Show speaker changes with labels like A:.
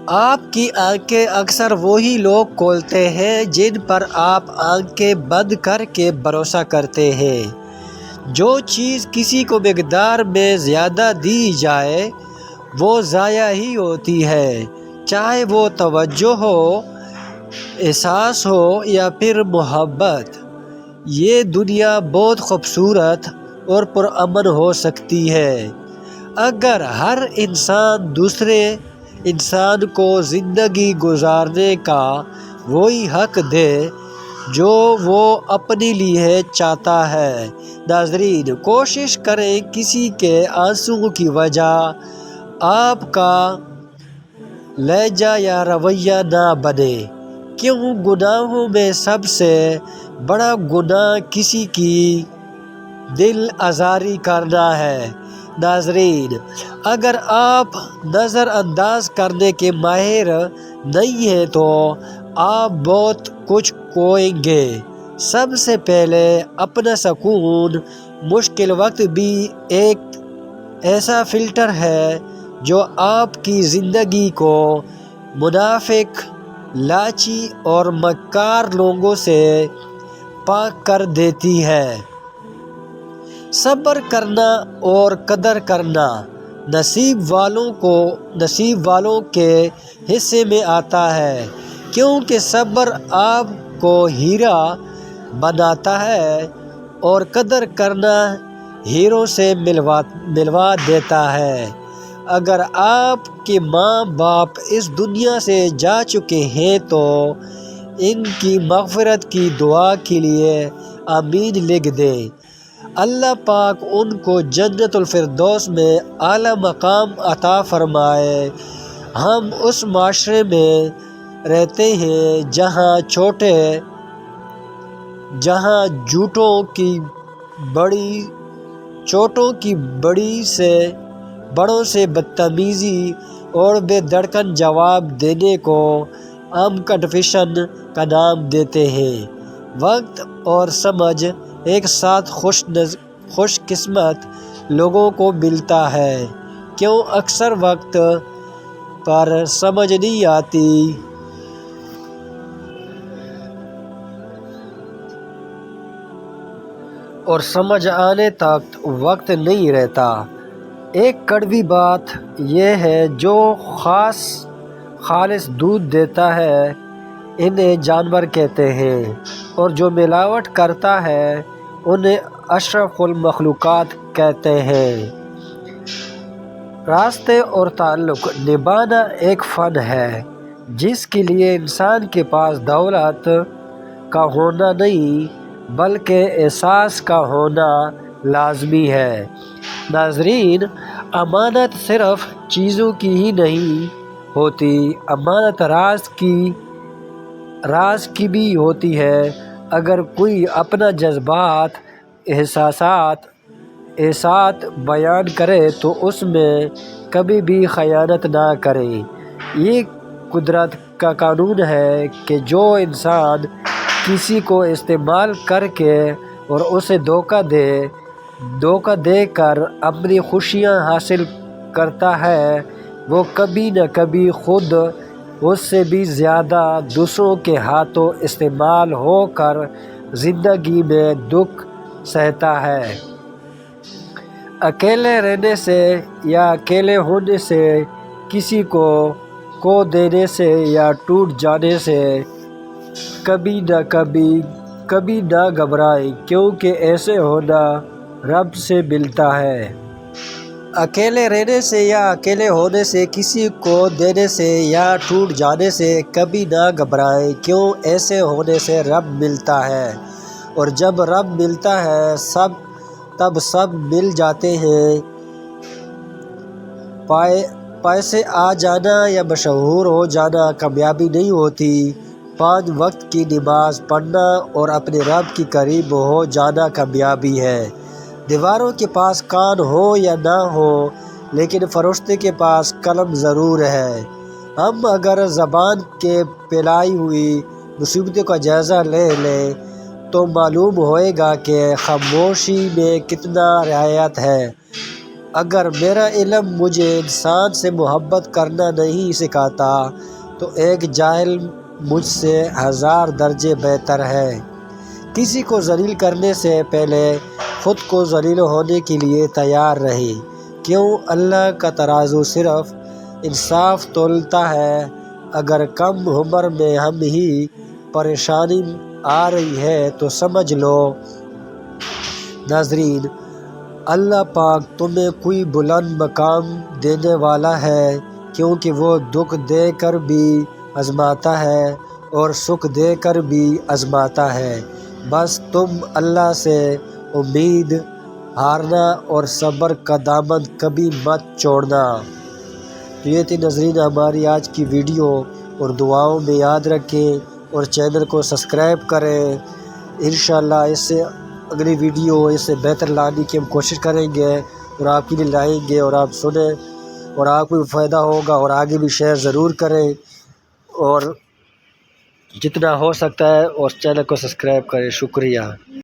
A: آپ کی آنکھیں اکثر وہی لوگ کھولتے ہیں جن پر آپ آنکھیں بند کر کے بھروسہ کرتے ہیں۔ جو چیز کسی کو مقدار میں زیادہ دی جائے وہ ضائع ہی ہوتی ہے، چاہے وہ توجہ ہو، احساس ہو یا پھر محبت۔ یہ دنیا بہت خوبصورت اور پرامن ہو سکتی ہے اگر ہر انسان دوسرے انسان کو زندگی گزارنے کا وہی حق دے جو وہ اپنے لیے چاہتا ہے۔ ناظرین، کوشش کریں کسی کے آنسوؤں کی وجہ آپ کا لہجہ یا رویہ نہ بنے، کیوں گناہوں میں سب سے بڑا گناہ کسی کی دل آزاری کرنا ہے۔ ناظرین، اگر آپ نظر انداز کرنے کے ماہر نہیں ہیں تو آپ بہت کچھ کھوئیں گے۔ سب سے پہلے اپنا سکون۔ مشکل وقت بھی ایک ایسا فلٹر ہے جو آپ کی زندگی کو منافق، لالچی اور مکار لوگوں سے پاک کر دیتی ہے۔ صبر کرنا اور قدر کرنا نصیب والوں کے حصے میں آتا ہے، کیونکہ صبر آپ کو ہیرا بناتا ہے اور قدر کرنا ہیروں سے ملوا دیتا ہے۔ اگر آپ کے ماں باپ اس دنیا سے جا چکے ہیں تو ان کی مغفرت کی دعا کے لیے آمین لکھ دیں۔ اللہ پاک ان کو جنت الفردوس میں اعلیٰ مقام عطا فرمائے۔ ہم اس معاشرے میں رہتے ہیں جہاں چھوٹوں کی بڑوں سے بدتمیزی اور بے دھڑکن جواب دینے کو ہم کنفیشن کا نام دیتے ہیں۔ وقت اور سمجھ ایک ساتھ خوش قسمت لوگوں کو ملتا ہے، کیوں اکثر وقت پر سمجھ نہیں آتی اور سمجھ آنے تک وقت نہیں رہتا۔ ایک کڑوی بات یہ ہے جو خالص دودھ دیتا ہے انہیں جانور کہتے ہیں، اور جو ملاوٹ کرتا ہے انہیں اشرف المخلوقات کہتے ہیں۔ راستے اور تعلق نبھانا ایک فن ہے جس کے لیے انسان کے پاس دولت کا ہونا نہیں بلکہ احساس کا ہونا لازمی ہے۔ ناظرین، امانت صرف چیزوں کی ہی نہیں ہوتی، امانت راز کی بھی ہوتی ہے۔ اگر کوئی اپنا جذبات، احساسات بیان کرے تو اس میں کبھی بھی خیانت نہ کرے۔ یہ قدرت کا قانون ہے کہ جو انسان کسی کو استعمال کر کے اور اسے دھوکہ دے کر اپنی خوشیاں حاصل کرتا ہے وہ کبھی نہ کبھی خود اس سے بھی زیادہ دوسروں کے ہاتھوں استعمال ہو کر زندگی میں دکھ سہتا ہے۔ اکیلے رہنے سے یا اکیلے ہونے سے، کسی کو کھو دینے سے یا ٹوٹ جانے سے کبھی نہ گھبرائیں، کیونکہ ایسے ہونا رب سے ملتا ہے۔ اکیلے رہنے سے یا اکیلے ہونے سے، کسی کو دینے سے یا ٹوٹ جانے سے کبھی نہ گھبرائیں، کیوں ایسے ہونے سے رب ملتا ہے۔ اور جب رب ملتا ہے تب سب مل جاتے ہیں۔ پیسے آ جانا یا مشہور ہو جانا کامیابی نہیں ہوتی، 5 وقت کی نماز پڑھنا اور اپنے رب کے قریب ہو جانا کامیابی ہے۔ دیواروں کے پاس کان ہو یا نہ ہو لیکن فرشتے کے پاس قلم ضرور ہے۔ ہم اگر زبان کے پھیلائی ہوئی مصیبتوں کا جائزہ لیں تو معلوم ہوئے گا کہ خاموشی میں کتنا رعایت ہے۔ اگر میرا علم مجھے انسان سے محبت کرنا نہیں سکھاتا تو ایک جاہل مجھ سے 1000 درجے بہتر ہے۔ کسی کو ذلیل کرنے سے پہلے خود کو ذلیل ہونے کے لیے تیار رہے، کیوں اللہ کا ترازو صرف انصاف تولتا ہے۔ اگر کم عمر میں ہم ہی پریشانی آ رہی ہے تو سمجھ لو ناظرین، اللہ پاک تمہیں کوئی بلند مقام دینے والا ہے، کیونکہ وہ دکھ دے کر بھی آزماتا ہے اور سکھ دے کر بھی آزماتا ہے۔ بس تم اللہ سے امید ہارنا اور صبر کا دامن کبھی مت چھوڑنا۔ تو یہ تھی ناظرین ہماری آج کی ویڈیو، اور دعاؤں میں یاد رکھیں اور چینل کو سبسکرائب کریں۔ انشاءاللہ اس سے اگلی ویڈیو اس سے بہتر لانے کی ہم کوشش کریں گے اور آپ کے لیے لائیں گے، اور آپ سنیں اور آپ کو بھی فائدہ ہوگا، اور آگے بھی شیئر ضرور کریں، اور جتنا ہو سکتا ہے اور چینل کو سبسکرائب کریں۔ شکریہ۔